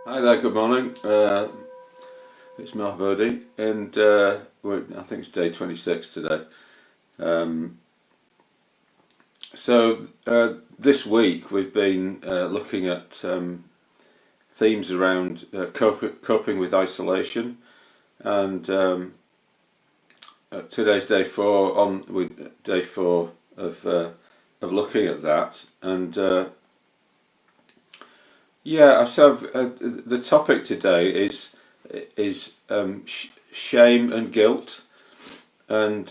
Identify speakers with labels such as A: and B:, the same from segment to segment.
A: Hi there, good morning. It's Mark Wolynn, and I think it's day 26 today. Um, this week we've been looking at themes around coping with isolation, and today's day four with day four of looking at that. And the topic today is shame and guilt, and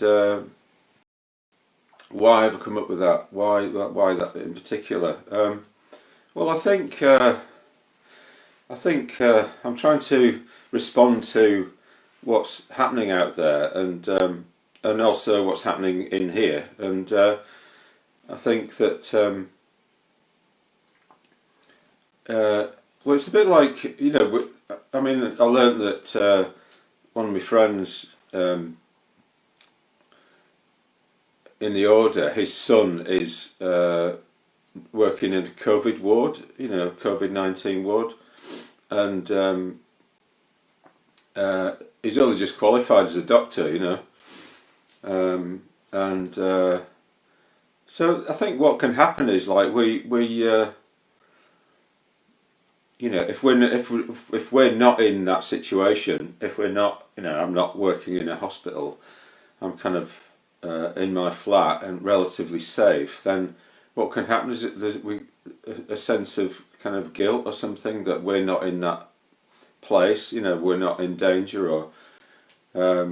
A: why have I come up with that? Why that in particular? Well, I think I'm trying to respond to what's happening out there, and also what's happening in here, and I think that. Well, it's a bit like, I learned that one of my friends in the order, his son is working in a COVID ward, COVID-19 ward, and he's only just qualified as a doctor, and so I think what can happen is like if we're not in that situation, if we're not, I'm not working in a hospital, I'm kind of in my flat and relatively safe, then what can happen is that there's a sense of kind of guilt or something that we're not in that place, we're not in danger, or I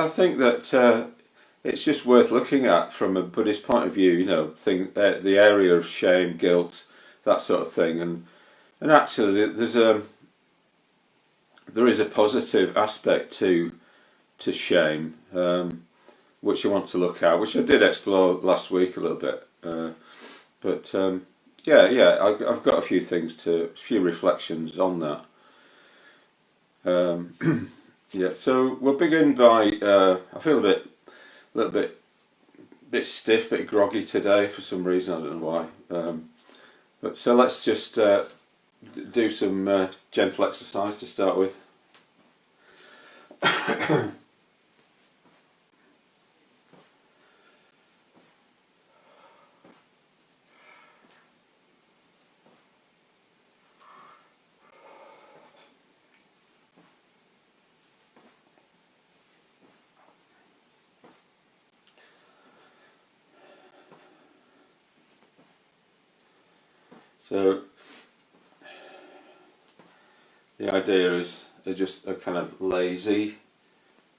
A: think that it's just worth looking at from a Buddhist point of view, the area of shame, guilt, that sort of thing, and actually there is a positive aspect to shame, which I want to look at, which I did explore last week a little bit. I've got a few reflections on that. So we'll begin by. I feel a little bit stiff, bit groggy today for some reason. I don't know why. But so let's just do some gentle exercise to start with. So the idea is just a kind of lazy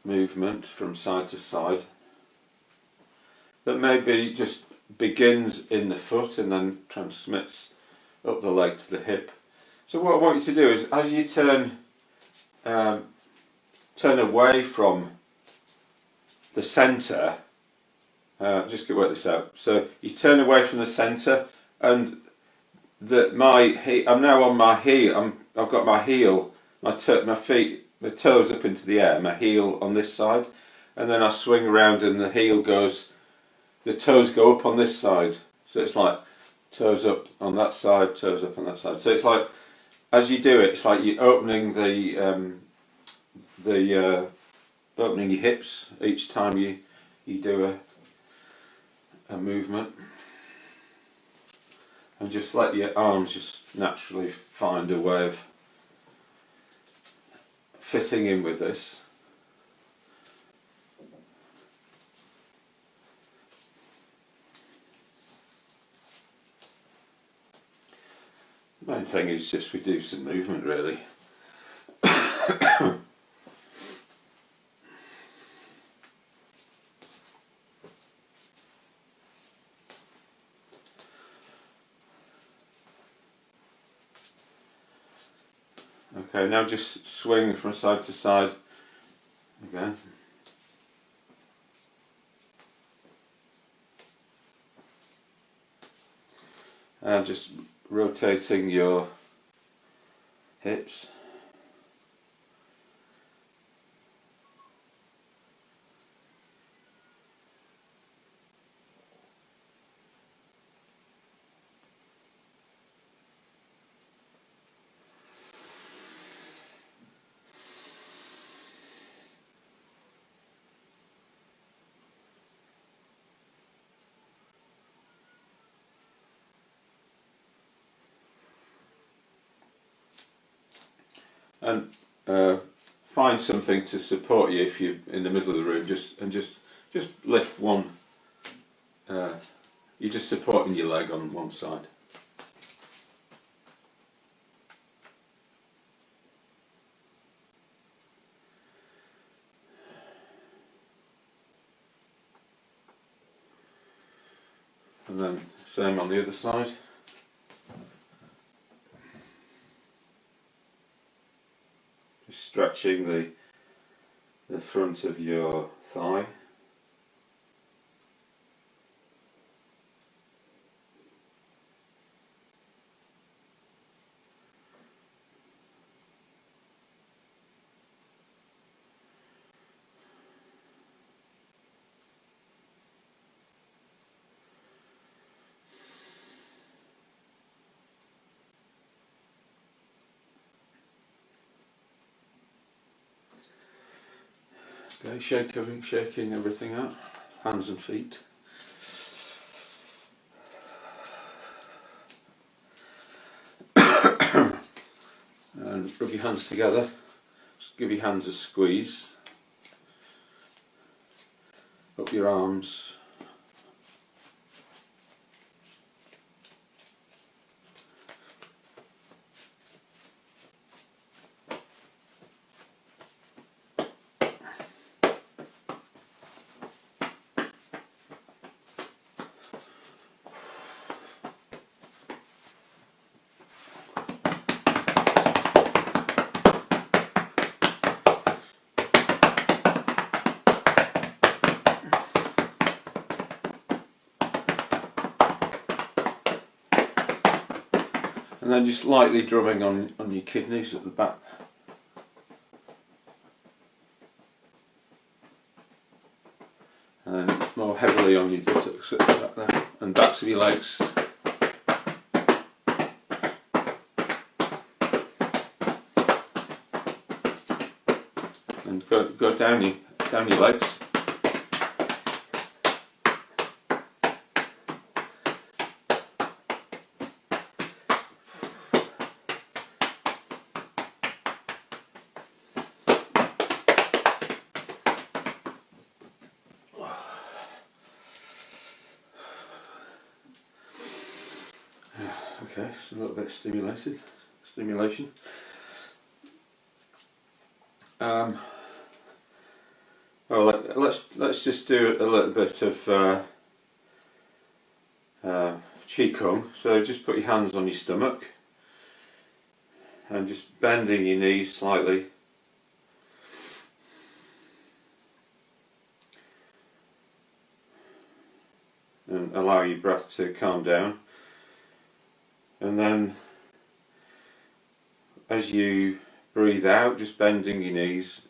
A: movement from side to side that maybe just begins in the foot and then transmits up the leg to the hip. So what I want you to do is, as you turn away from the centre, just to work this out. So you turn away from the centre, and I'm now on my heel. I've got my heel, my feet, the toes up into the air, my heel on this side, and then I swing around and the toes go up on this side. So it's like toes up on that side, toes up on that side. So it's like, as you do it, it's like you're opening opening your hips each time you do a movement. And just let your arms just naturally find a way of fitting in with this. The main thing is just we do some movement, really. Okay, now just swing from side to side again. And just rotating your hips. and find something to support you if you're in the middle of the room. Just lift one. You're just supporting your leg on one side. And then same on the other side. Just stretching the front of your thigh. Okay, shaking everything out, hands and feet. And rub your hands together, just give your hands a squeeze. Up your arms. And then just lightly drumming on your kidneys at the back. And then more heavily on your buttocks at the back there. And backs of your legs. And go down your legs. Okay, just a little bit of stimulation. Well, let's just do a little bit of qigong. So just put your hands on your stomach and just bending your knees slightly. And allow your breath to calm down. And then as you breathe out, just bending your knees,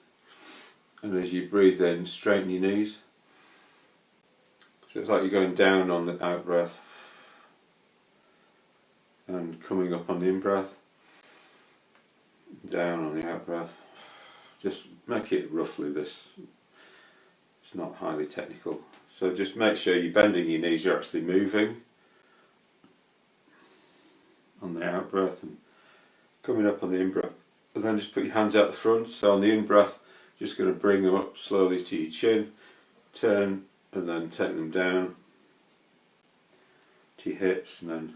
A: and as you breathe in, straighten your knees. So it's like you're going down on the out breath and coming up on the in breath, down on the out breath. Just make it roughly this. It's not highly technical. So just make sure you're bending your knees, you're actually moving on the out breath and coming up on the in breath. And then just put your hands out the front. So on the in breath, just going to bring them up slowly to your chin, turn, and then take them down to your hips, and then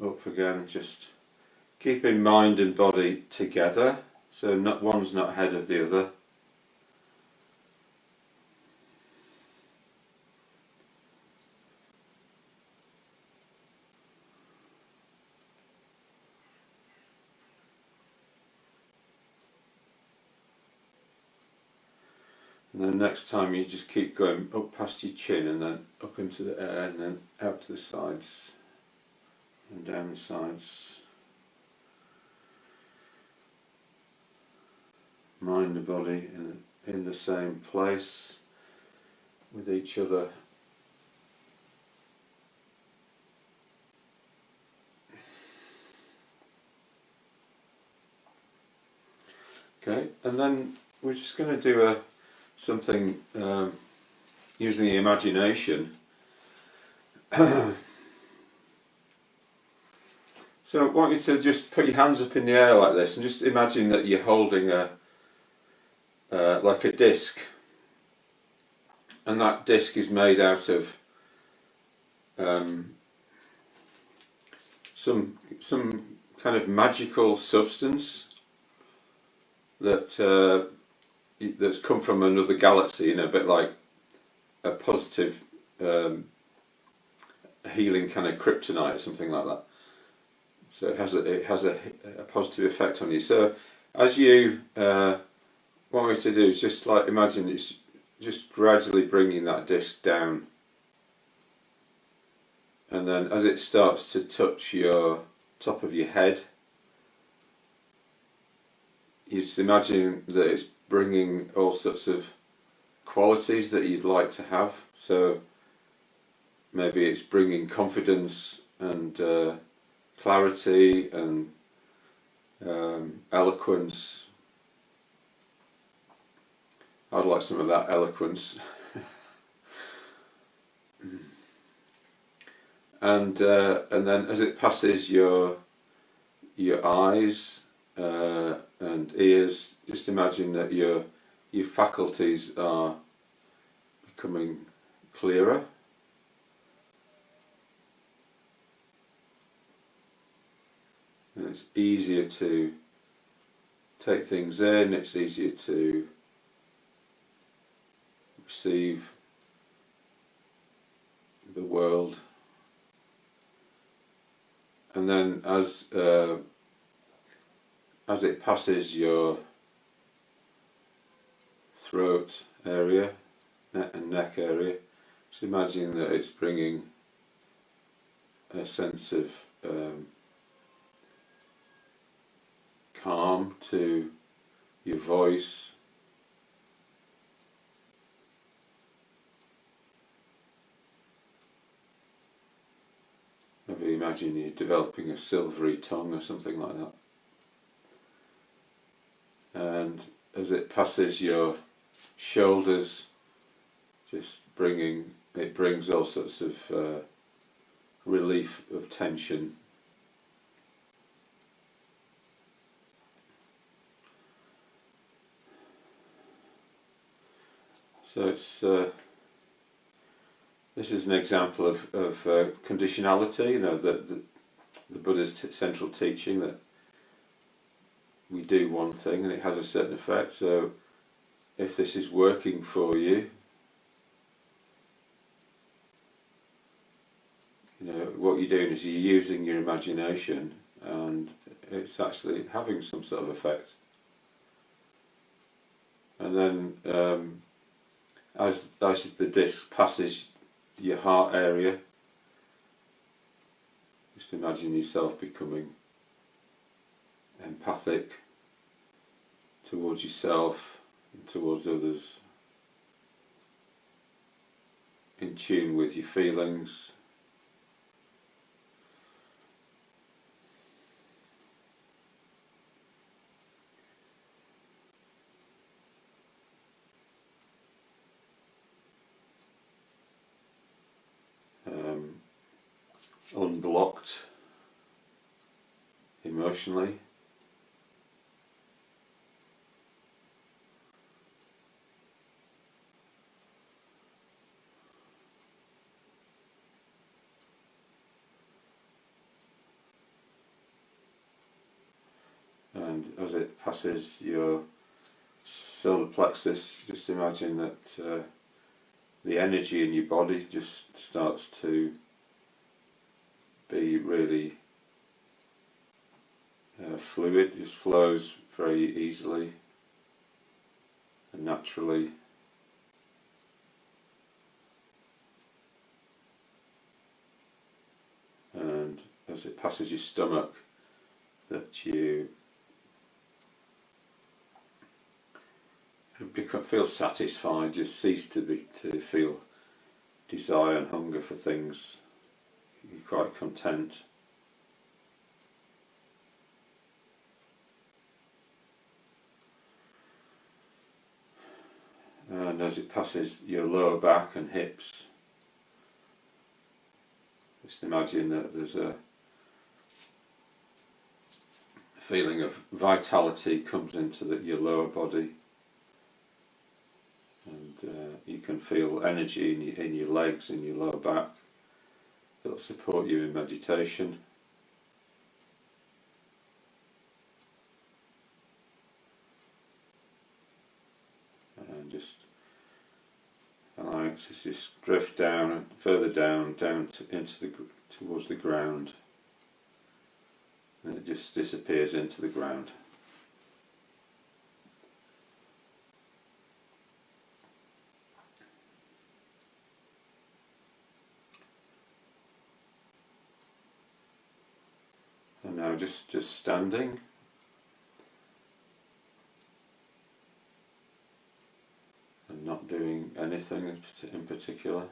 A: up again. Just keeping mind and body together, so one's not ahead of the other. And then next time you just keep going up past your chin and then up into the air and then out to the sides and down the sides. Mind and body in the same place with each other. Okay, and then we're just going to do something using the imagination. So So I want you to just put your hands up in the air like this and just imagine that you're holding like a disc, and that disc is made out of some kind of magical substance that that's come from another galaxy, a bit like a positive healing kind of kryptonite or something like that. So it has a positive effect on you. So as you want me to do is just like imagine it's just gradually bringing that disc down, and then as it starts to touch your top of your head, you just imagine that it's bringing all sorts of qualities that you'd like to have. So maybe it's bringing confidence and clarity and eloquence. I'd like some of that eloquence. And then as it passes your eyes and ears, just imagine that your faculties are becoming clearer. And it's easier to take things in, it's easier to receive the world. And then as it passes your throat area and neck area, just imagine that it's bringing a sense of calm to your voice. Maybe imagine you're developing a silvery tongue or something like that. And as it passes your shoulders, it brings all sorts of relief of tension. So this is an example of conditionality. The Buddha's central teaching that we do one thing and it has a certain effect. So if this is working for you, what you're doing is you're using your imagination, and it's actually having some sort of effect. And then as the disc passes your heart area, just imagine yourself becoming empathic towards yourself and towards others, in tune with your feelings. Unblocked emotionally. And as it passes your solar plexus, just imagine that the energy in your body just starts to be really fluid, just flows very easily and naturally. And as it passes your stomach, that you feel satisfied, just cease to feel desire and hunger for things. You're quite content. And as it passes your lower back and hips, just imagine that there's feeling of vitality comes into your lower body, and you can feel energy in your legs, in your lower back. It'll support you in meditation. And just allowing it to just drift down and further down towards the ground, and it just disappears into the ground. And now just standing. And not doing anything in particular.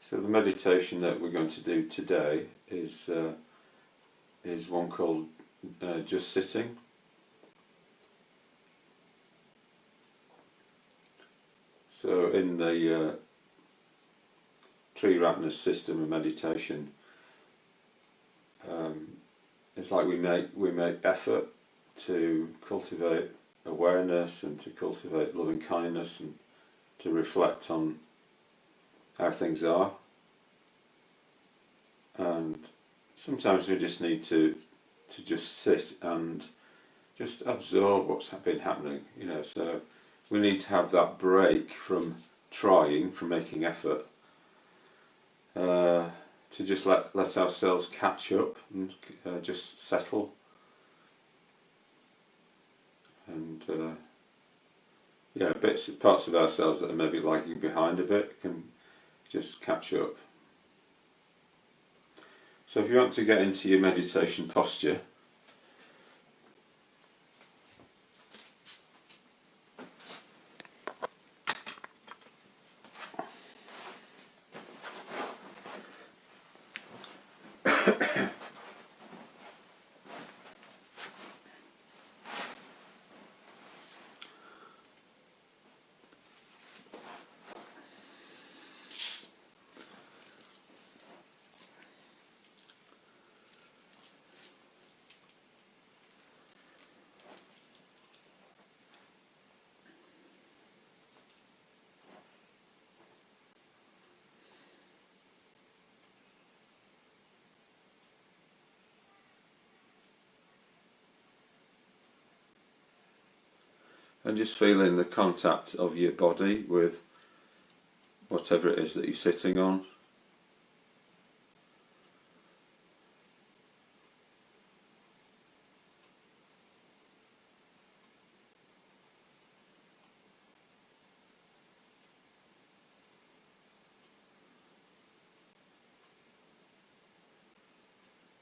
A: So the meditation that we're going to do today is one called just sitting. So in the Triratna system of meditation, it's like we make effort to cultivate awareness and to cultivate loving kindness and to reflect on how things are, and sometimes we just need to just sit and just absorb what's been happening, so we need to have that break from making effort, to just let ourselves catch up and just settle, and parts of ourselves that are maybe lagging behind a bit can just catch up. So if you want to get into your meditation posture, and just feeling the contact of your body with whatever it is that you're sitting on.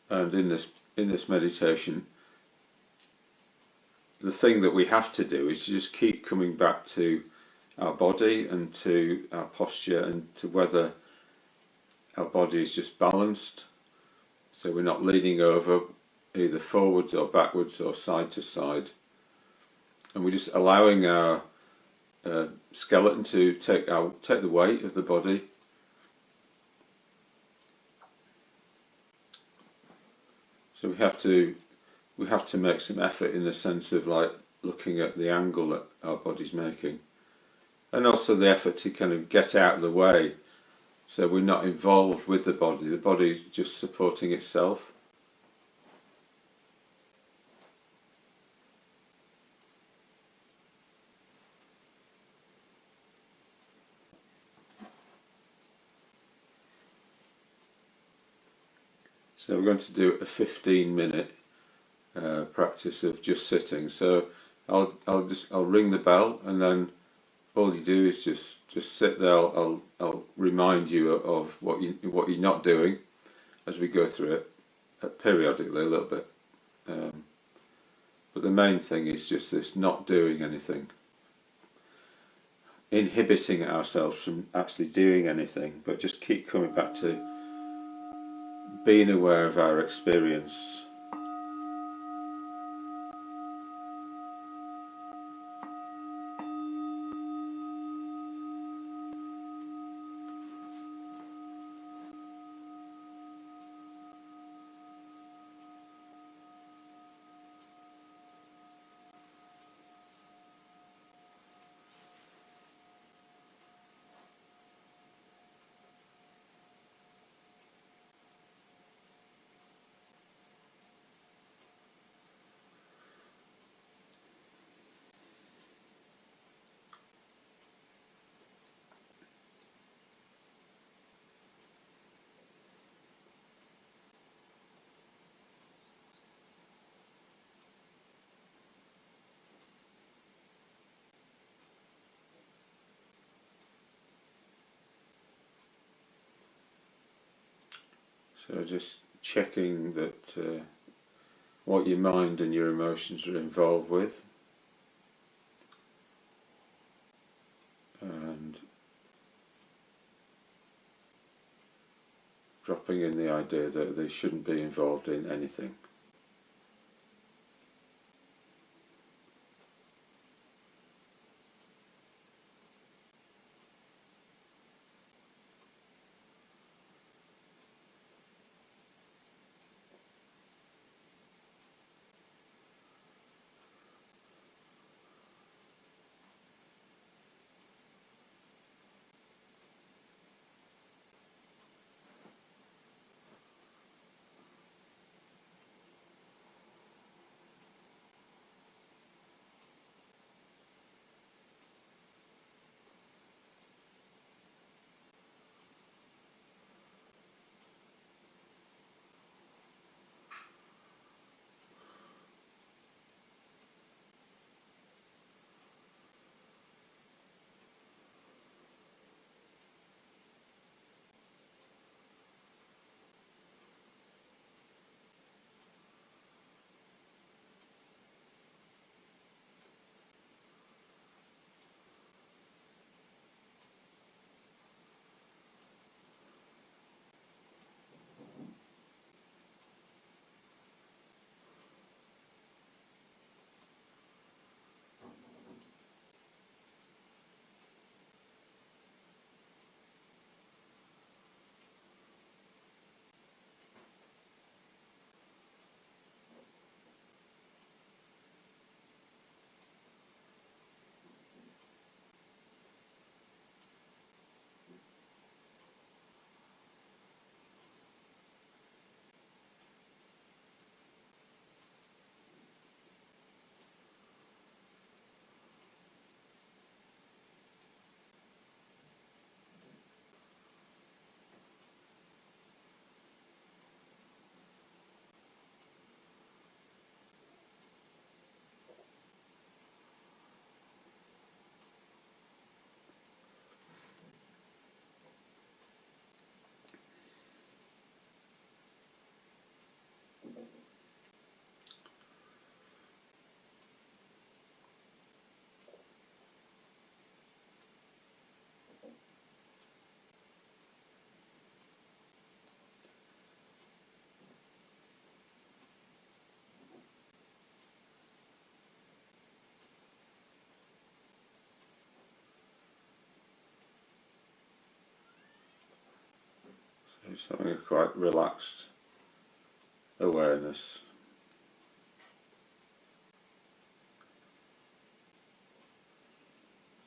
A: And in this meditation, the thing that we have to do is to just keep coming back to our body and to our posture and to whether our body is just balanced, so we're not leaning over either forwards or backwards or side to side, and we're just allowing our skeleton to take the weight of the body. So we have to make some effort in the sense of like looking at the angle that our body's making, and also the effort to kind of get out of the way, so we're not involved with the body. The body's just supporting itself. So we're going to do a 15-minute practice of just sitting. So I'll ring the bell, and then all you do is just sit there. I'll remind you of what you're not doing as we go through it periodically a little bit. But the main thing is just this: not doing anything, inhibiting ourselves from actually doing anything, but just keep coming back to being aware of our experience. So just checking that what your mind and your emotions are involved with, and dropping in the idea that they shouldn't be involved in anything. So just having a quite relaxed awareness.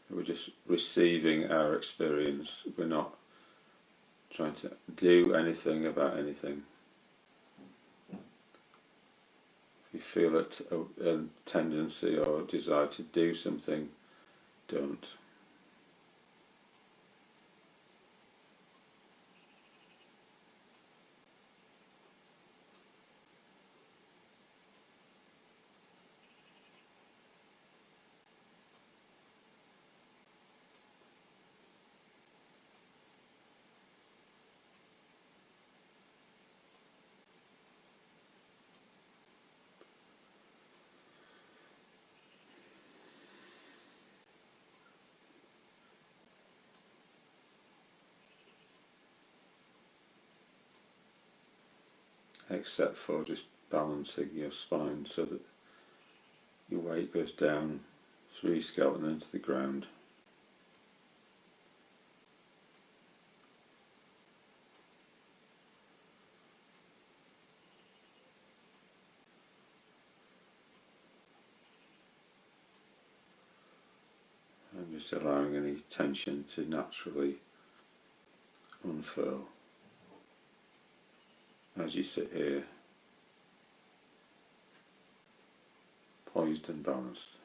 A: We're just receiving our experience. We're not trying to do anything about anything. If you feel a tendency or desire to do something, don't. Except for just balancing your spine so that your weight goes down through your skeleton into the ground. And just allowing any tension to naturally unfurl as you sit here, poised and balanced.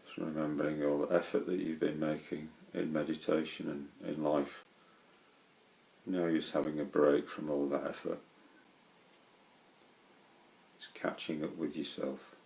A: Just remembering all the effort that you've been making in meditation and in life, No use having a break from all that effort. Just catching up with yourself.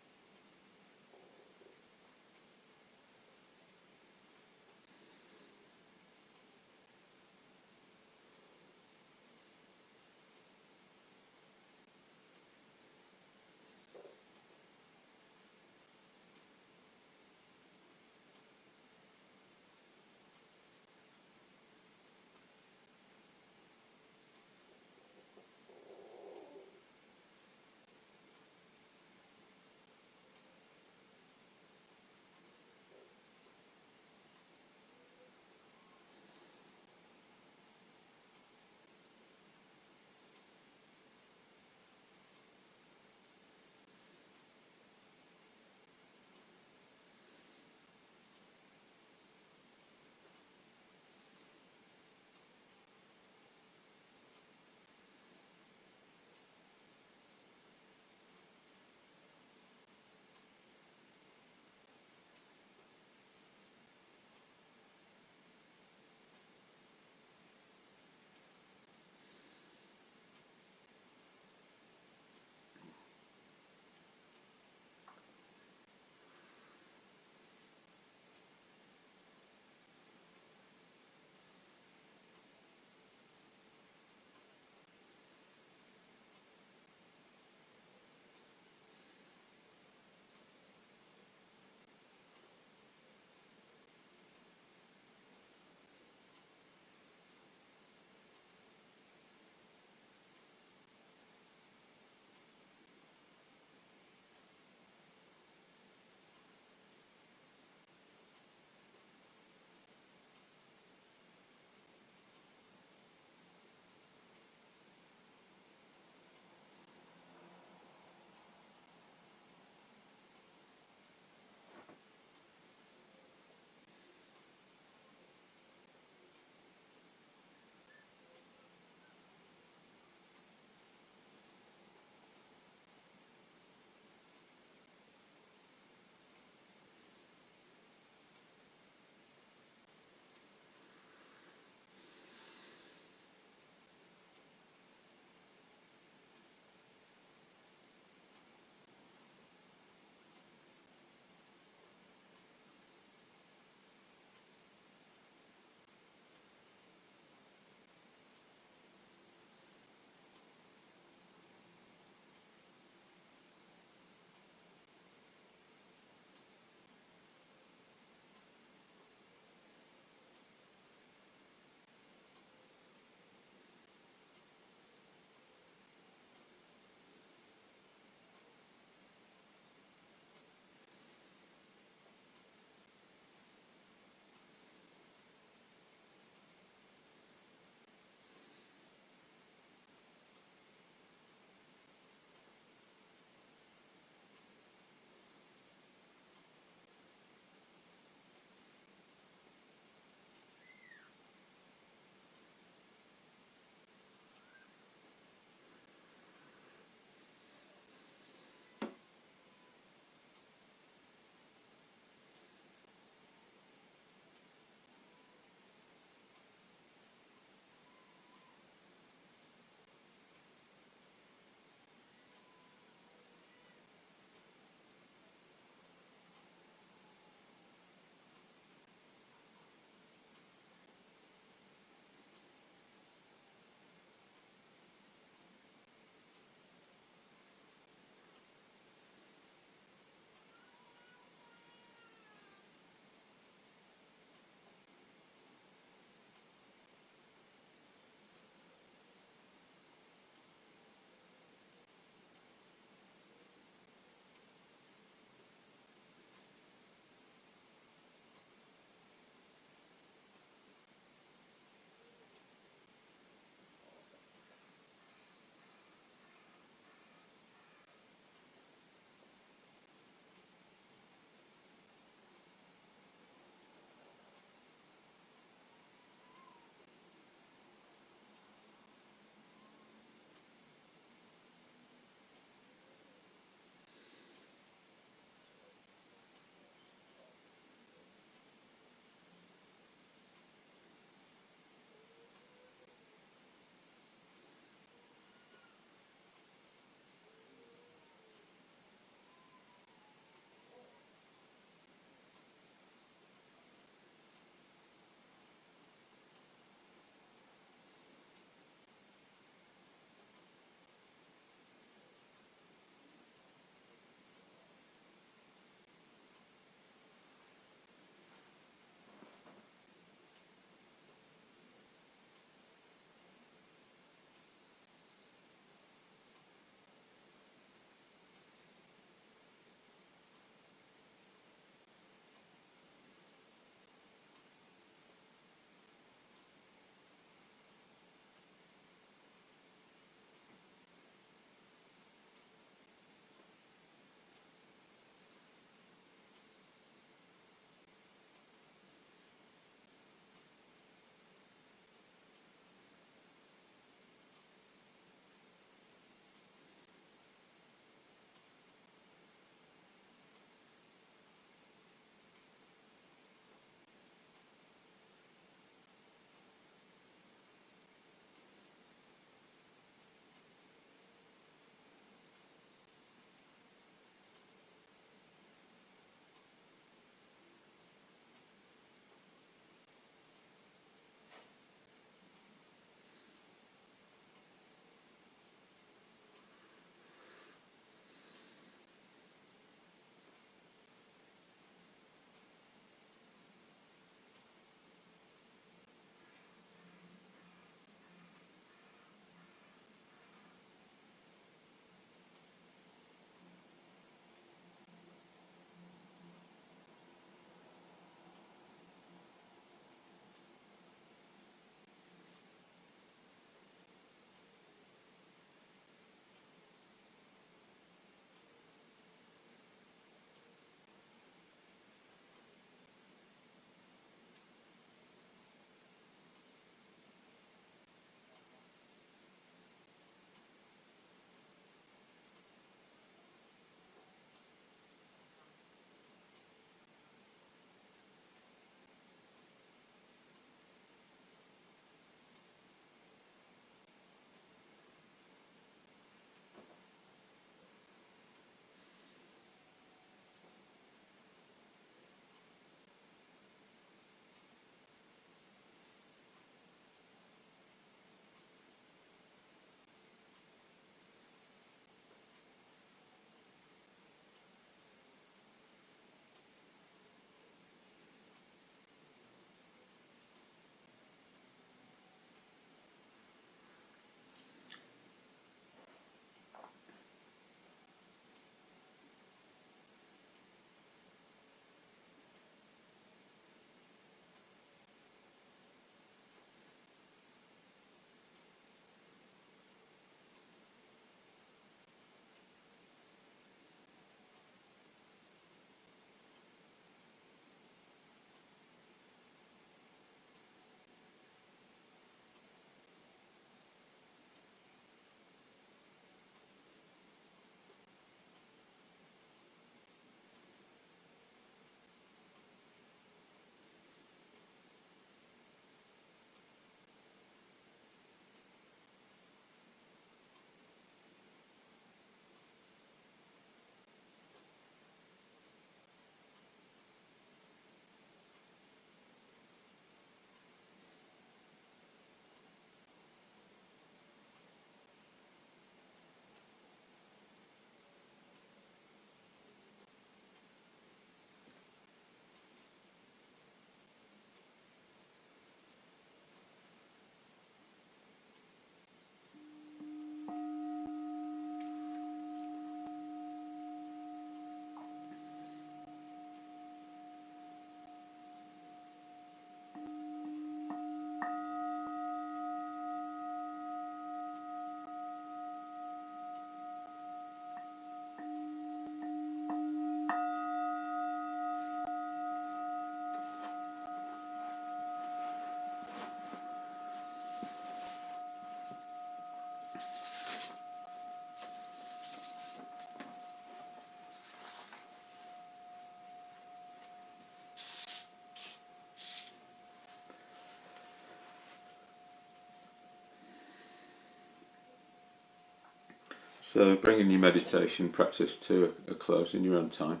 A: So bringing your meditation practice to a close in your own time.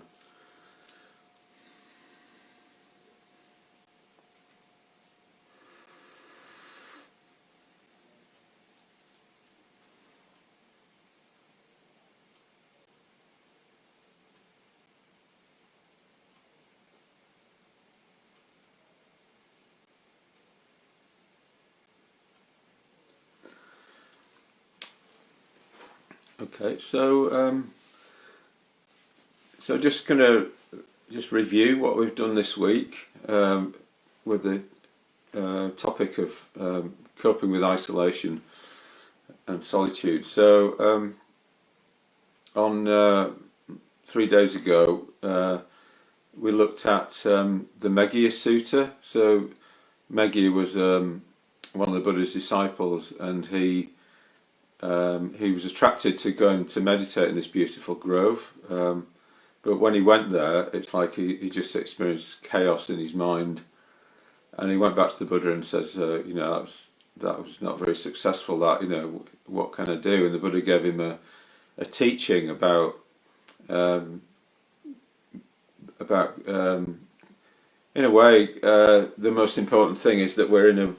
A: Okay, so just going to review what we've done this week with the topic of coping with isolation and solitude. So on 3 days ago we looked at the Meggiya Sutta. So Meggiya was one of the Buddha's disciples, and he was attracted to going to meditate in this beautiful grove. But when he went there, it's like he just experienced chaos in his mind, and he went back to the Buddha and says, that was not very successful. That, what can I do? And the Buddha gave him a teaching about in a way the most important thing is that we're in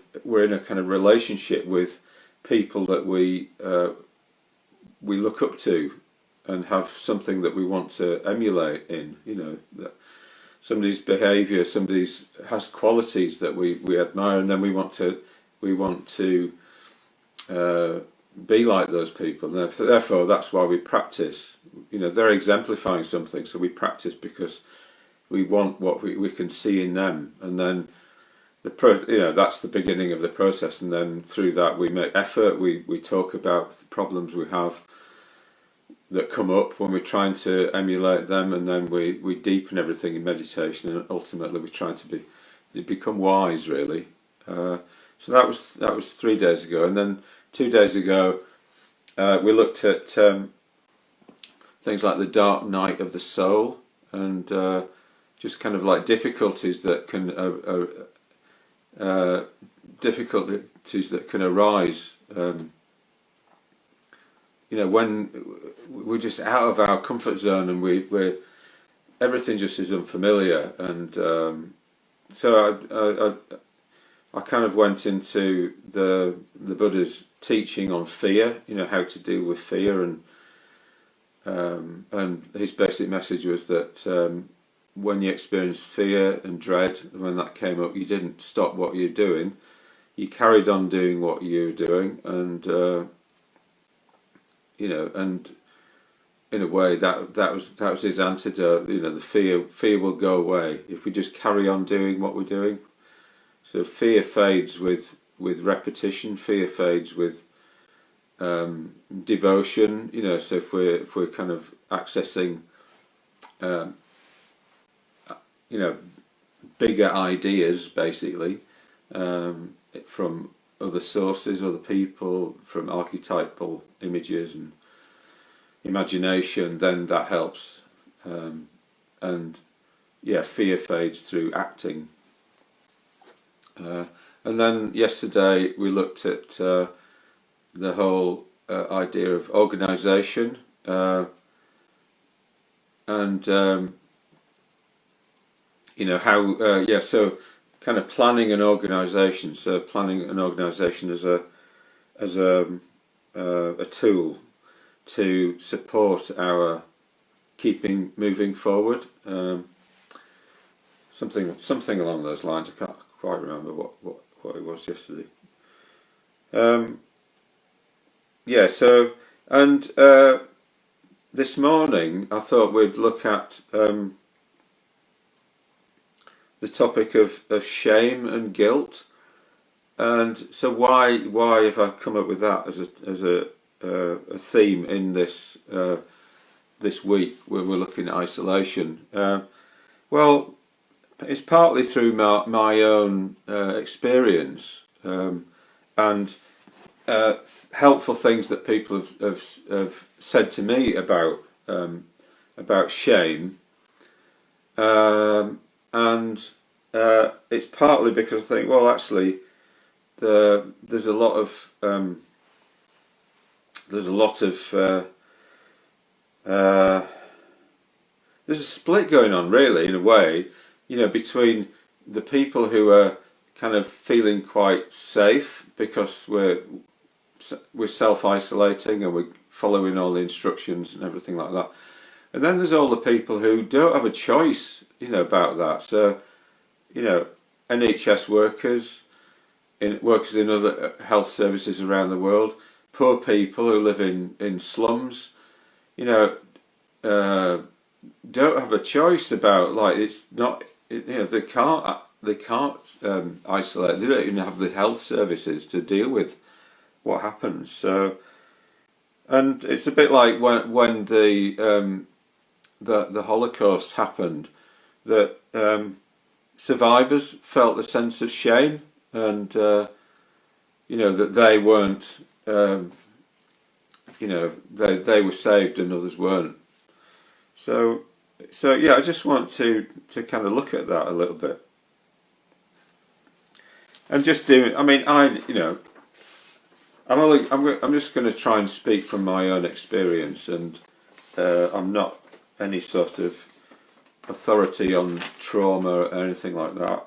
A: a kind of relationship with people that we look up to and have something that we want to emulate in. That somebody's behaviour, somebody's has qualities that we admire, and then we want to be like those people. And therefore, that's why we practice. They're exemplifying something, so we practice because we want what we can see in them, and then that's the beginning of the process. And then through that, we make effort. We talk about the problems we have that come up when we're trying to emulate them, and then we deepen everything in meditation, and ultimately we're trying to become wise, really. So that was 3 days ago, and then 2 days ago we looked at things like the dark night of the soul, and just kind of like difficulties that can arise. When we're just out of our comfort zone, and we're everything just is unfamiliar, and so I kind of went into the Buddha's teaching on fear, how to deal with fear, and his basic message was that when you experience fear and dread, when that came up, you didn't stop what you're doing, you carried on doing what you were doing, and and in a way that was his antidote. The fear will go away if we just carry on doing what we're doing. So fear fades with repetition. Fear fades with devotion. So if we're kind of accessing bigger ideas, basically, from other sources, other people, from archetypal images and imagination, then that helps. Fear fades through acting. And then yesterday we looked at the whole idea of organisation, and how so kind of planning an organisation. So planning an organisation as a tool to support our moving forward. Something along those lines. I can't quite remember what it was yesterday. This morning I thought we'd look at the topic of shame and guilt, and so why have I come up with that as a theme in this week when we're looking at isolation? Well, it's partly through my own experience, and helpful things that people have said to me about shame, and it's partly because I think, well, actually, there's a lot of there's a split going on, really, in a way, between the people who are kind of feeling quite safe because we're self-isolating and we're following all the instructions and everything like that. And then there's all the people who don't have a choice, about that. So, NHS workers, workers in other health services around the world, poor people who live in slums, don't have a choice about, like, it's not, they can't isolate. They don't even have the health services to deal with what happens. So, and it's a bit like when the Holocaust happened, that survivors felt a sense of shame, and that they weren't, they were saved and others weren't. So yeah, I just want to kind of look at that a little bit. I'm just doing. I mean, I'm just going to try and speak from my own experience, and I'm not any sort of authority on trauma or anything like that.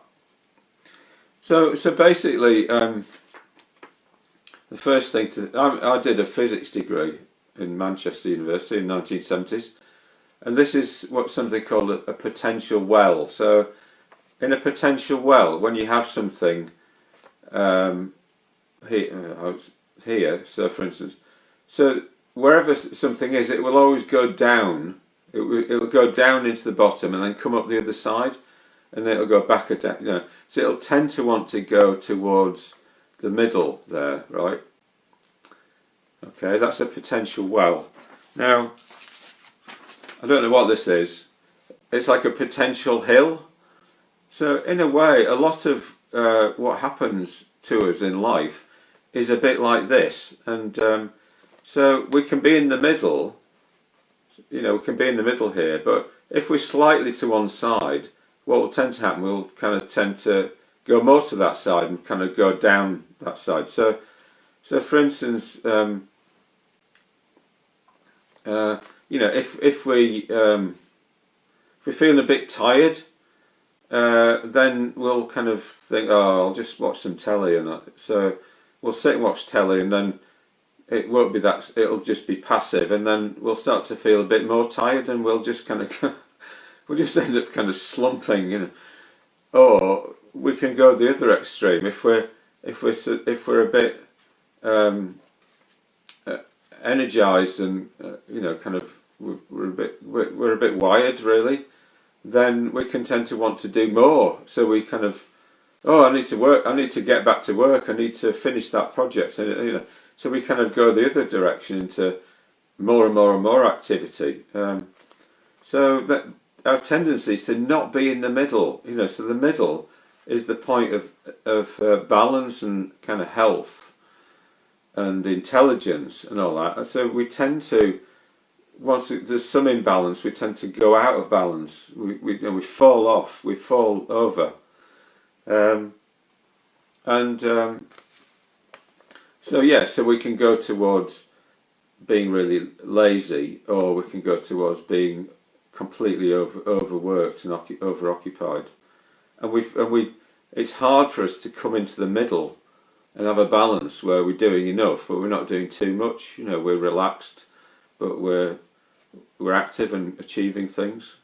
A: So basically, the first thing I did a physics degree in Manchester University in 1970s, and this is something called a potential well. So in a potential well, when you have something here, so for instance, so wherever something is, it will always go down. It'll go down into the bottom and then come up the other side, and then it'll go back and down. So it'll tend to want to go towards the middle there, right? Okay, that's a potential well. Now, I don't know what this is. It's like a potential hill. So in a way, a lot of what happens to us in life is a bit like this, and so we can be in the middle. We can be in the middle here, but if we're slightly to one side, what will tend to happen, we'll kind of tend to go more to that side and kind of go down that side. So for instance, if we're feeling a bit tired, then we'll kind of think, oh, I'll just watch some telly, and so we'll sit and watch telly, and then it won't be that, it'll just be passive, and then we'll start to feel a bit more tired, and we'll just kind of we'll just end up kind of slumping, Or we can go the other extreme. If we're a bit energized and kind of we're a bit wired, really, then we can tend to want to do more. So we kind of, oh, I need to work, I need to get back to work, I need to finish that project, so we kind of go the other direction into more and more and more activity. So that our tendency is to not be in the middle, so the middle is the point of balance and kind of health and intelligence and all that. And so we tend to, once there's some imbalance, we tend to go out of balance. We fall off, we fall over, so we can go towards being really lazy, or we can go towards being completely overworked and overoccupied, and it's hard for us to come into the middle and have a balance where we're doing enough, but we're not doing too much. We're relaxed, but we're active and achieving things.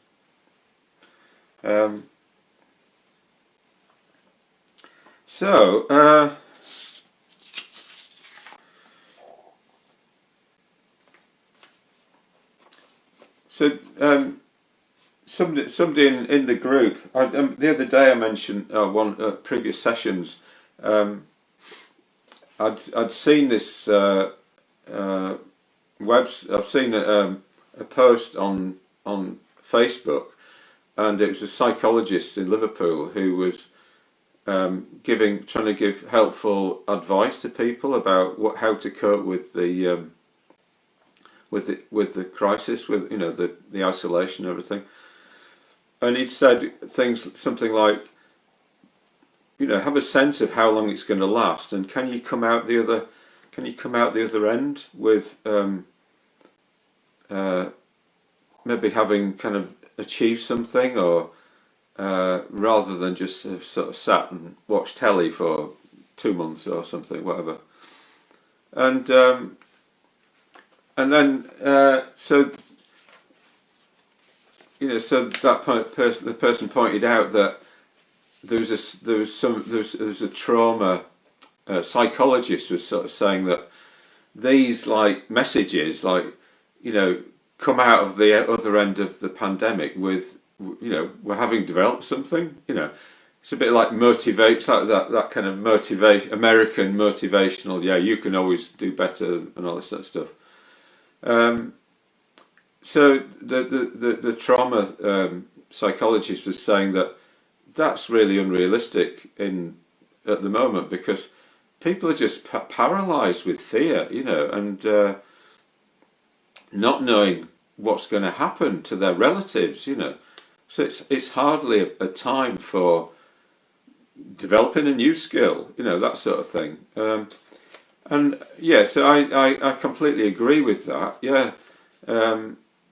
A: Somebody in the group, the other day I mentioned one previous sessions. I'd seen this I've seen a post on Facebook, and it was a psychologist in Liverpool who was trying to give helpful advice to people about how to cope with the crisis, with the isolation and everything. And he'd said something like, have a sense of how long it's going to last, and can you come out the other end with maybe having kind of achieved something, or rather than just have sort of sat and watched telly for 2 months or something, whatever. And then so so that the person pointed out that there was a trauma psychologist was sort of saying that these like messages, like come out of the other end of the pandemic with we're having developed something. It's a bit like motivate, like that kind of American motivational. Yeah, you can always do better and all this sort of stuff. So the trauma psychologist was saying that that's really unrealistic at the moment, because people are just paralysed with fear, and not knowing what's going to happen to their relatives, So it's hardly a time for developing a new skill, that sort of thing. And yeah, so I completely agree with that. Yeah,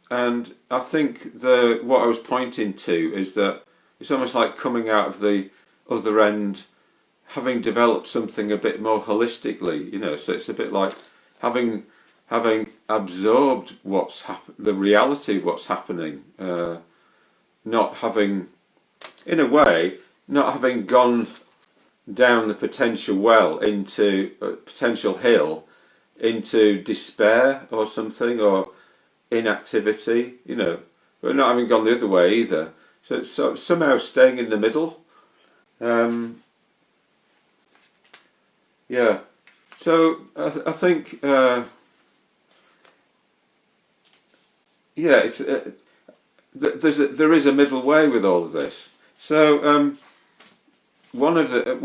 A: and I think what I was pointing to is that it's almost like coming out of the other end, having developed something a bit more holistically. So it's a bit like having absorbed the reality of what's happening, not having, in a way, not having gone down the potential potential hill into despair or something, or inactivity, but not having gone the other way either. So somehow staying in the middle. Yeah. So I think it's there is a middle way with all of this. So one of the I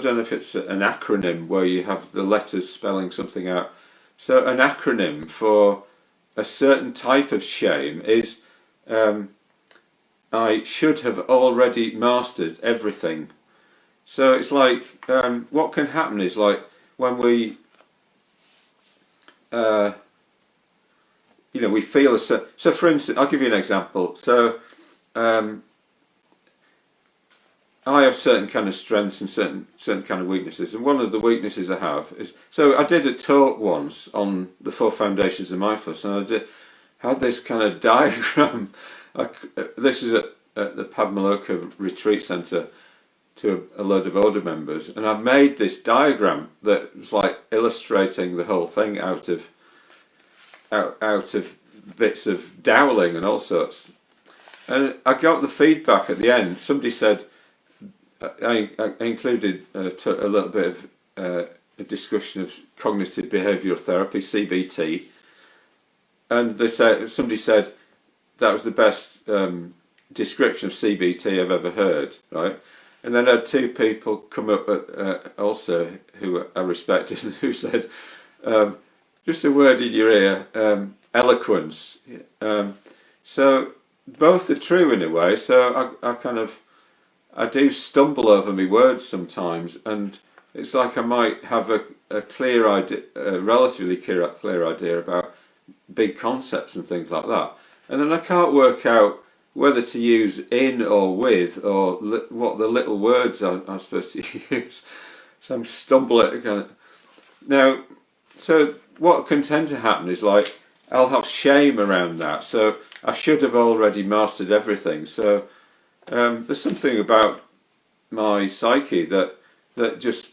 A: don't know if it's an acronym where you have the letters spelling something out. So an acronym for a certain type of shame is I should have already mastered everything. So it's like what can happen is, like, when we we feel so for instance, I'll give you an example. So I have certain kind of strengths and certain kind of weaknesses, and one of the weaknesses I have is, so I did a talk once on the 4 foundations of mindfulness, and I had this kind of diagram. This is at the Padmaloka Retreat Centre to a load of order members, and I made this diagram that was like illustrating the whole thing out of bits of doweling and all sorts. And I got the feedback at the end. Somebody said, I included a little bit of a discussion of cognitive behavioural therapy, CBT, and somebody said that was the best description of CBT I've ever heard, right? And then I had 2 people come up also who I respected, who said, just a word in your ear, eloquence. So both are true in a way. So I do stumble over my words sometimes, and it's like I might have a clear idea, a relatively clear idea about big concepts and things like that, and then I can't work out whether to use in or with, or what the little words I'm supposed to use. So I'm stumbling again. Now, so what can tend to happen is, like, I'll have shame around that. So I should have already mastered everything. So there's something about my psyche that just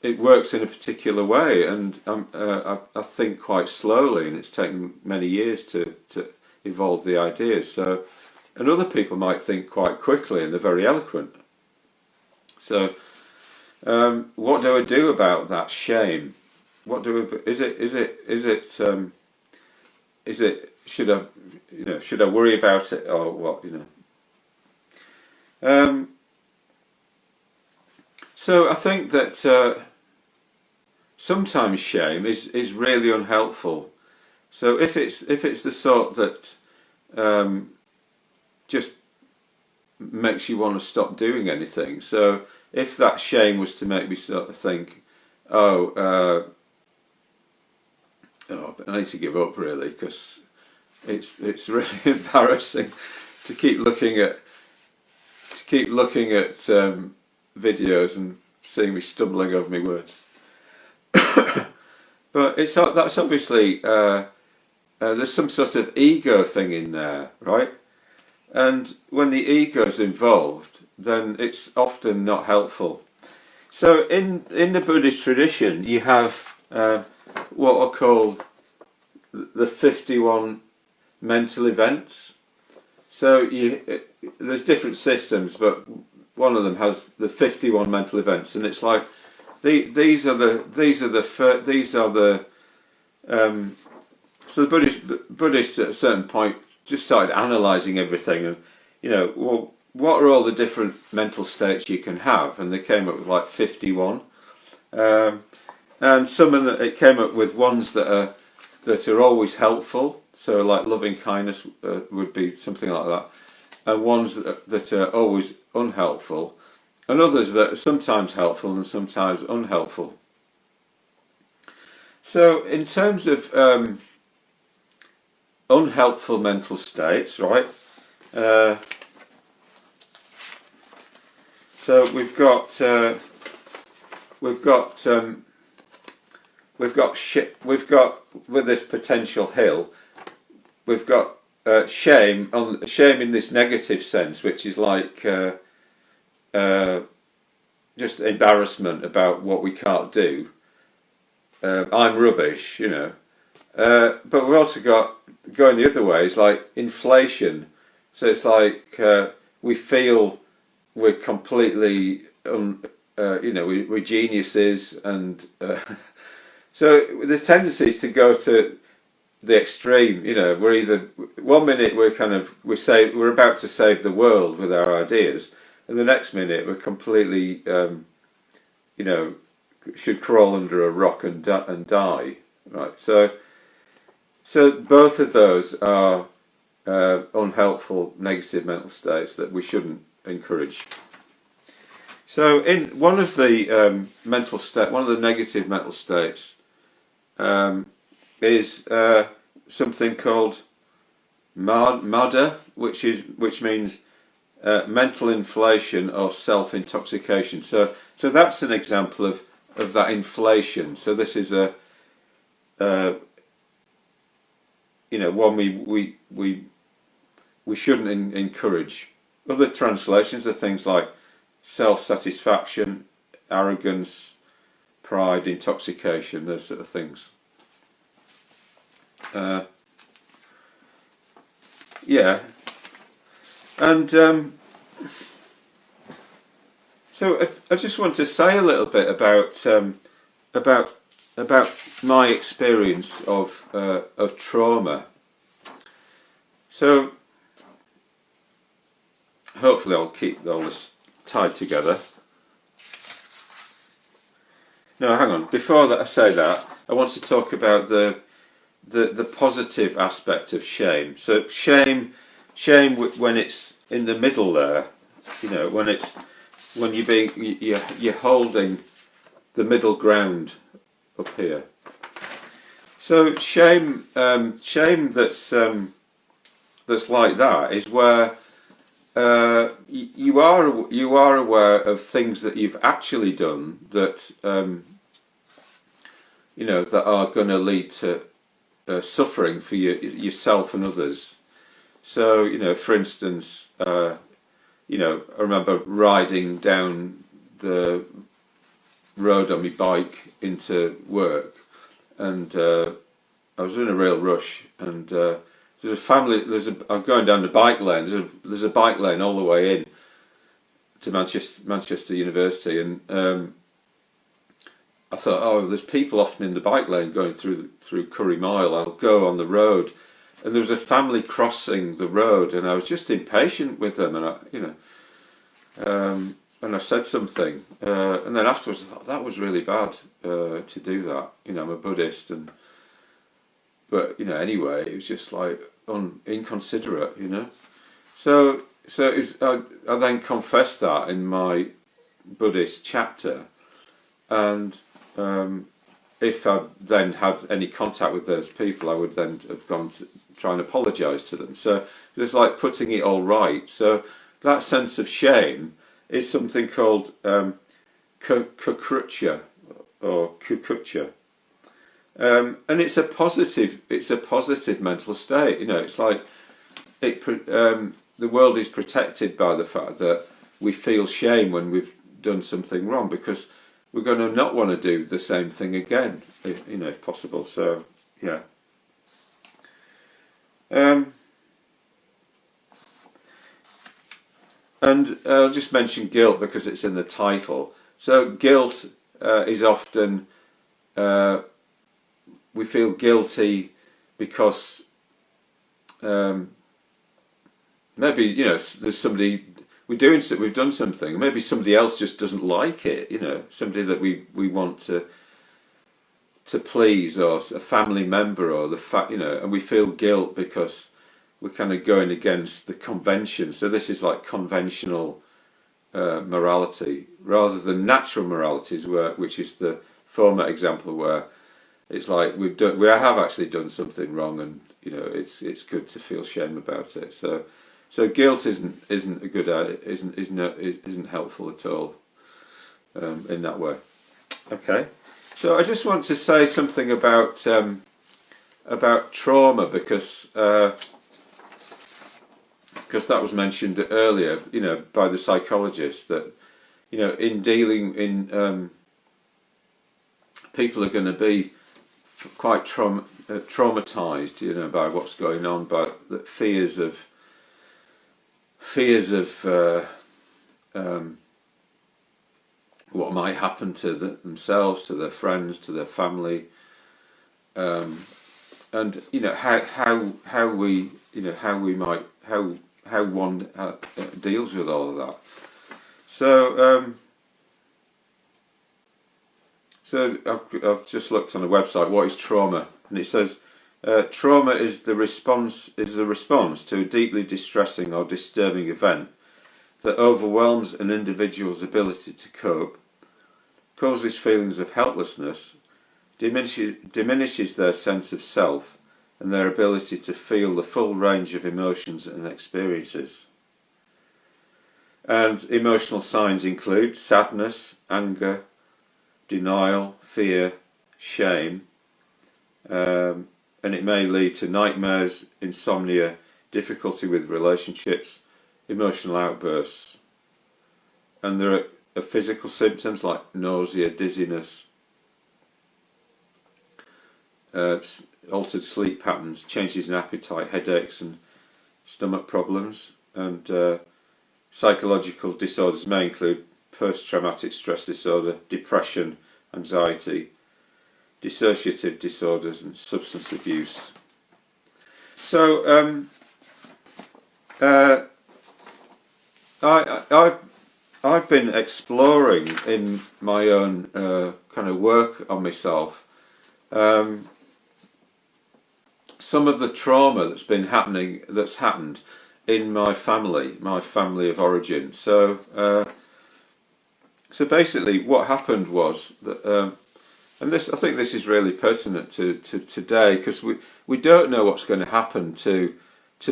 A: it works in a particular way, and I think quite slowly, and it's taken many years to evolve the ideas. So, and other people might think quite quickly, and they're very eloquent. So, what do I do about that shame? What do I? Is it? Should I worry about it, or what? So I think that sometimes shame is really unhelpful. So if it's the sort that just makes you want to stop doing anything. So if that shame was to make me sort of think, I need to give up, really, because it's really embarrassing to keep looking at videos and seeing me stumbling over my words. But that's obviously there's some sort of ego thing in there, right? And when the ego's involved, then it's often not helpful. So in the Buddhist tradition, you have what are called the 51 mental events. So there's different systems, but one of them has the 51 mental events, and it's like these are the so the Buddhists at a certain point just started analysing everything, and well, what are all the different mental states you can have, and they came up with like 51, and some of them, it came up with ones that are always helpful. So like loving kindness would be something like that, and ones that are always unhelpful, and others that are sometimes helpful and sometimes unhelpful. So in terms of unhelpful mental states, right? So we've got with this potential hill, we've got shame in this negative sense, which is like just embarrassment about what we can't do. I'm rubbish, but we've also got, going the other way, is like inflation. So it's like we feel we're completely we're geniuses, and so the tendency is to go to the extreme. We're either, one minute we're about to save the world with our ideas, and the next minute we're completely should crawl under a rock and die, right? So both of those are unhelpful, negative mental states that we shouldn't encourage. So in one of the one of the negative mental states is something called mada, which means mental inflation or self-intoxication. So that's an example of that inflation. So this is a one we shouldn't encourage. Other translations are things like self-satisfaction, arrogance, pride, intoxication, those sort of things. And so I just want to say a little bit about my experience of trauma. So hopefully I'll keep all this tied together. No, hang on. Before that, I say that, I want to talk about the positive aspect of shame. So shame when it's in the middle there, when you're holding the middle ground up here. So shame that's like that is where you are aware of things that you've actually done that that are going to lead to suffering for yourself and others. So for instance, I remember riding down the road on my bike into work, and I was in a real rush, and there's a family. I'm going down the bike lane. There's a bike lane all the way in to Manchester University, and I thought, oh, there's people often in the bike lane going through Curry Mile. I'll go on the road, and there was a family crossing the road, and I was just impatient with them, and I said something, and then afterwards I thought that was really bad to do that. I'm a Buddhist, but anyway, it was just like inconsiderate, So it was, I then confessed that in my Buddhist chapter, and if I'd then had any contact with those people, I would then have gone try and apologise to them. So it's like putting it all right. So that sense of shame is something called kaukrtya or kaukrtya. And it's a positive mental state. It's like the world is protected by the fact that we feel shame when we've done something wrong, because we're going to not want to do the same thing again, if possible. So yeah. And I'll just mention guilt because it's in the title. So guilt is often we feel guilty because maybe there's somebody we've done something. Maybe somebody else just doesn't like it. Somebody that we want to please, or a family member, or the fact and we feel guilt because we're kind of going against the convention. So this is like conventional morality rather than natural moralities, which is the former example where it's like we have actually done something wrong, and it's good to feel shame about it. So guilt isn't a good isn't helpful at all in that way. Okay, so I just want to say something about trauma because that was mentioned earlier, by the psychologist, that in dealing in people are going to be quite traumatized, by what's going on, by the fears of what might happen to themselves, to their friends, to their family, and how one deals with all of that. So I've just looked on a website. What is trauma? And it says trauma is a response to a deeply distressing or disturbing event that overwhelms an individual's ability to cope, causes feelings of helplessness, diminishes their sense of self and their ability to feel the full range of emotions and experiences. And emotional signs include sadness, anger, denial, fear, shame, and it may lead to nightmares, insomnia, difficulty with relationships, emotional outbursts. And there are physical symptoms like nausea, dizziness, altered sleep patterns, changes in appetite, headaches and stomach problems. And psychological disorders may include post-traumatic stress disorder, depression, anxiety, dissociative disorders and substance abuse. So I've been exploring in my own kind of work on myself some of the trauma that's happened in my family of origin. So basically, what happened was that, and I think this is really pertinent to today, because we don't know what's going to happen to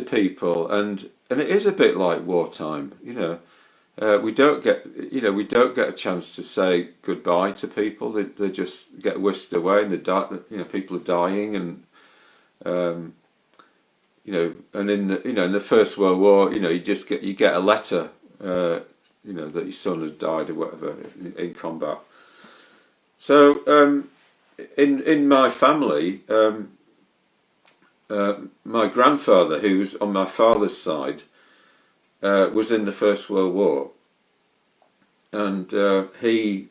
A: people, and it is a bit like wartime. We don't get a chance to say goodbye to people. They just get whisked away, and people are dying, and and in the First World War, you get a letter, that your son has died or whatever in combat. So in my family, my grandfather, who was on my father's side, was in the First World War, and he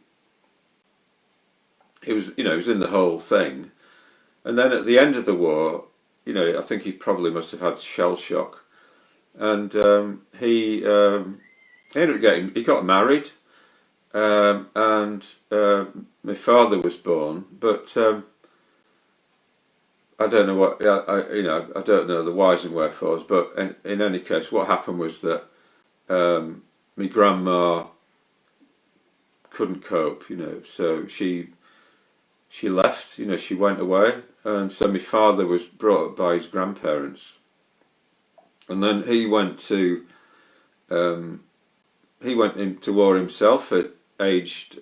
A: was in the whole thing. And then at the end of the war, I think he probably must have had shell shock, and he got married, and my father was born, but I don't know what I don't know the whys and wherefores, but in any case, what happened was that my grandma couldn't cope, so she she left. You know, she went away, and so my father was brought up by his grandparents, and then he went into war himself at aged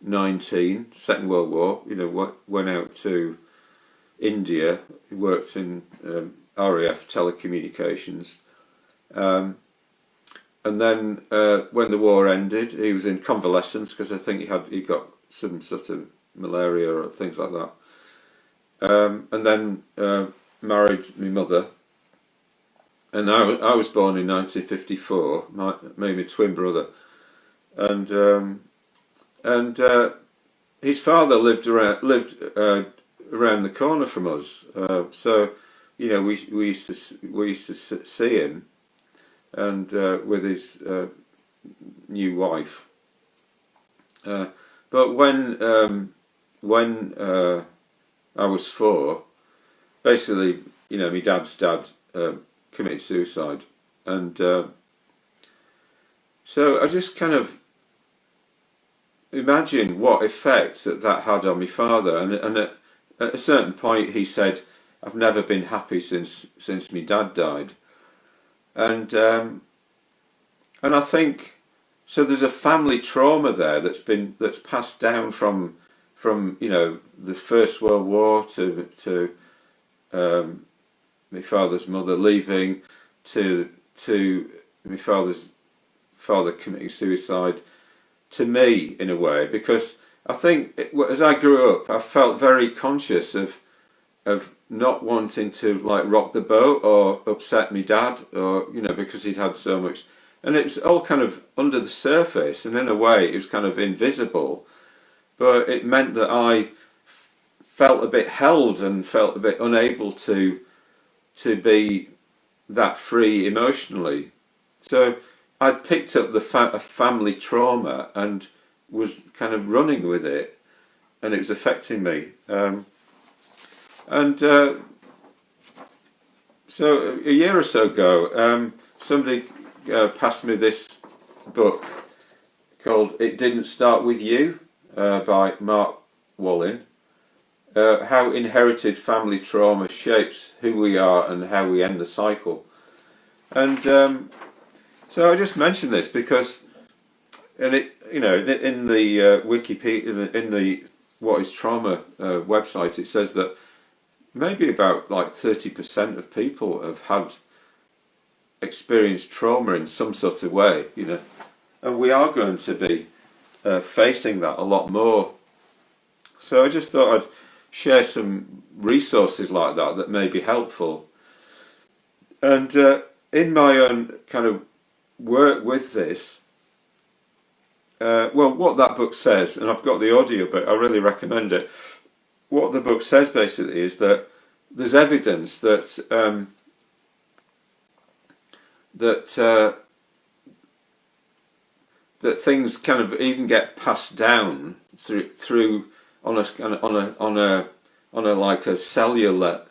A: 19, Second World War. You know, went out to India. He worked in RAF telecommunications, and then when the war ended, he was in convalescence because I think he got some sort of malaria or things like that. And then married my mother, and I was born in 1954. My twin brother, and his father lived around the corner from us. So, you know, we used to see him, and with his new wife. But when I was 4, basically, you know, my dad's dad committed suicide, and so I just kind of imagine what effect that had on my father. And at a certain point, he said, "I've never been happy since my dad died," and I think so. There's a family trauma there that's passed down from you know, the First World War to my father's mother leaving, to my father's father committing suicide, to me in a way, because I think as I grew up, I felt very conscious of not wanting to like rock the boat or upset my dad, or you know, because he'd had so much, and it was all kind of under the surface, and in a way it was kind of invisible, but it meant that I felt a bit held and felt a bit unable to be that free emotionally. So I'd picked up the family trauma and was kind of running with it, and it was affecting me. So a year or so ago, somebody passed me this book called "It Didn't Start With You" by Mark Wolynn. How inherited family trauma shapes who we are and how we end the cycle. And so I just mentioned this because, and it, you know, in the Wikipedia, in the What Is Trauma website, it says that maybe about like 30% of people have experienced trauma in some sort of way, you know, and we are going to be facing that a lot more. So I just thought I'd share some resources like that may be helpful. And in my own kind of work with this, well, what that book says, and I've got the audio, but I really recommend it. What the book says basically is that there's evidence that that things kind of even get passed down through on a like a cellular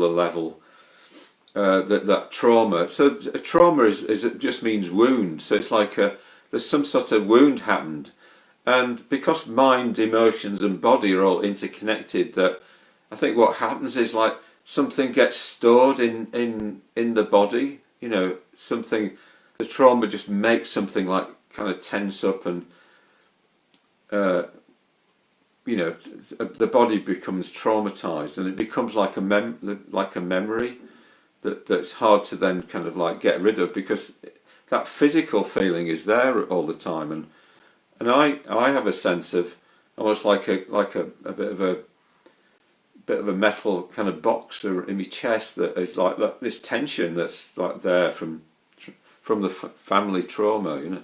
A: level. That trauma. So a trauma is it just means wound. So it's like there's some sort of wound happened, and because mind, emotions, and body are all interconnected, that I think what happens is like something gets stored in the body. You know, something. The trauma just makes something like kind of tense up, and you know, the body becomes traumatized, and it becomes like a memory that's hard to then kind of like get rid of, because that physical feeling is there all the time, and I have a sense of almost like a bit of a metal kind of box in my chest that is like this tension that's like there from the family trauma, you know.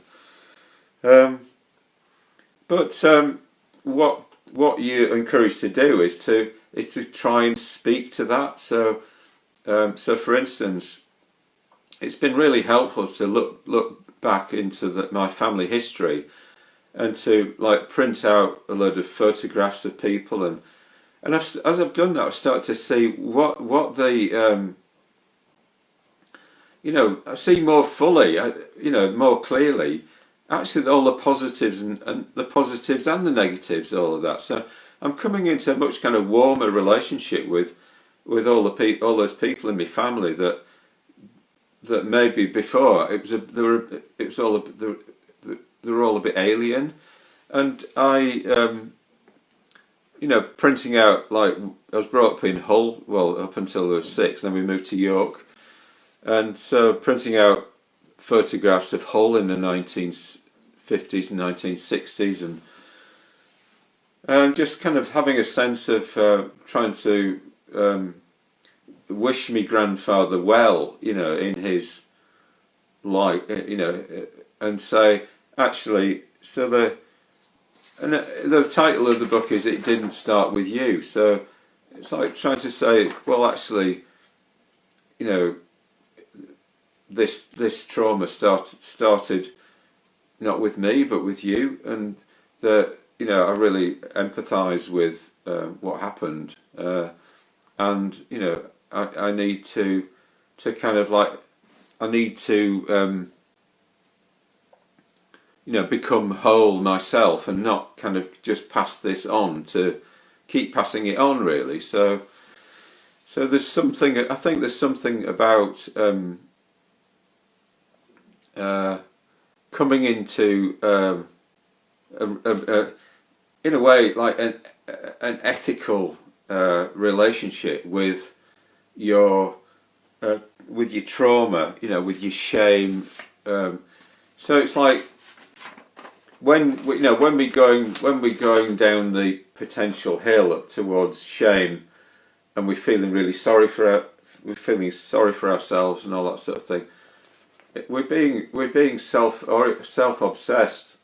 A: But what you're encouraged to do is to try and speak to that. So for instance, it's been really helpful to look back into my family history, and to like print out a load of photographs of people, and as I've done that, I've started to see what the you know, I see more fully, you know, more clearly, actually all the positives and the positives and the negatives, all of that. So I'm coming into a much kind of warmer relationship with all those people in my family that maybe before they were all a bit alien, and I printing out, like, I was brought up in Hull, well, up until I was 6, then we moved to York, and so printing out photographs of Hull in the 1950s and 1960s, and just kind of having a sense of trying to wish me grandfather well, in his life, and say, actually, so the title of the book is "It Didn't Start With You." So it's like trying to say, well, actually, this trauma started not with me but with you, and that I really empathise with what happened, and I need to kind of like, I need to become whole myself, and not kind of just pass this on, to keep passing it on, really. So there's something, I think there's something about coming into in a way, like an ethical relationship with your trauma, with your shame. So it's like, when we're going down the potential hill up towards shame, and we're feeling really sorry for ourselves and all that sort of thing, we're being self-obsessed,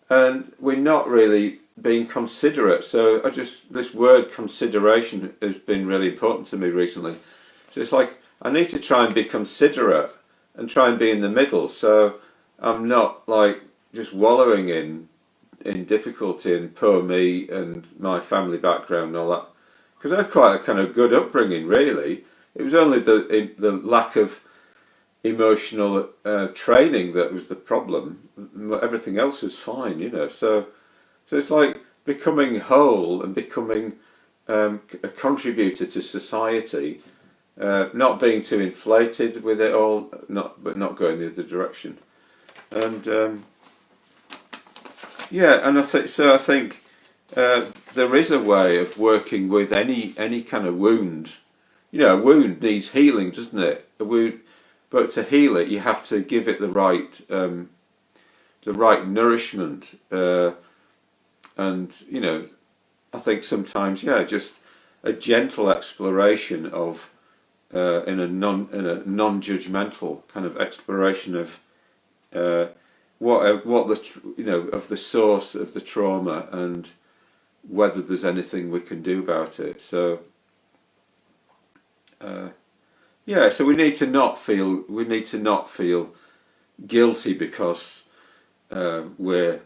A: and we're not really being considerate. So this word consideration has been really important to me recently. So it's like, I need to try and be considerate and try and be in the middle, so I'm not like just wallowing in difficulty and poor me and my family background and all that, because I had quite a kind of good upbringing, really. It was only the lack of emotional training that was the problem. Everything else was fine, so it's like becoming whole and becoming a contributor to society, not being too inflated with it all, but not going the other direction. And and I think there is a way of working with any kind of wound. A wound needs healing, doesn't it? But to heal it, you have to give it the right nourishment, and I think sometimes, just a gentle exploration of in a non-judgmental kind of exploration of what of the source of the trauma, and whether there's anything we can do about it. So so we need to not feel guilty because we're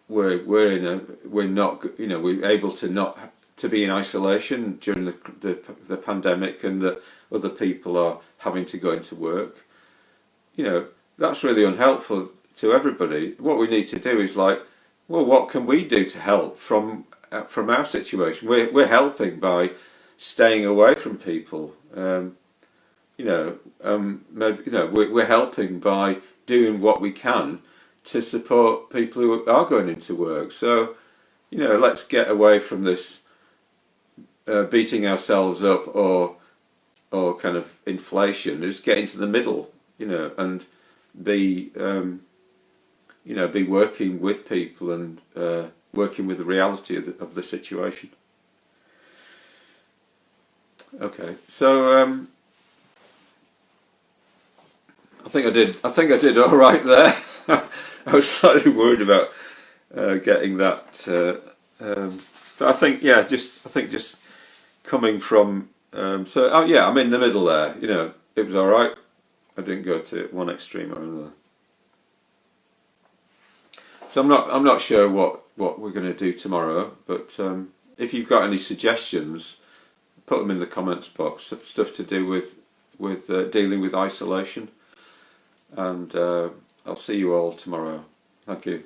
A: able to be in isolation during the pandemic, and that other people are having to go into work. That's really unhelpful to everybody. What we need to do is like, well, what can we do to help from our situation? We're helping by staying away from people. We're helping by doing what we can to support people who are going into work. So, let's get away from this beating ourselves up or kind of inflation. Just get into the middle, and be working with people and working with the reality of the situation. Okay, so I think I did all right there. I was slightly worried about getting that, but I think just coming from I'm in the middle there. It was all right. I didn't go to one extreme or another. So I'm not sure what we're going to do tomorrow, but if you've got any suggestions, put them in the comments box. Stuff to do with dealing with isolation, and I'll see you all tomorrow. Thank you.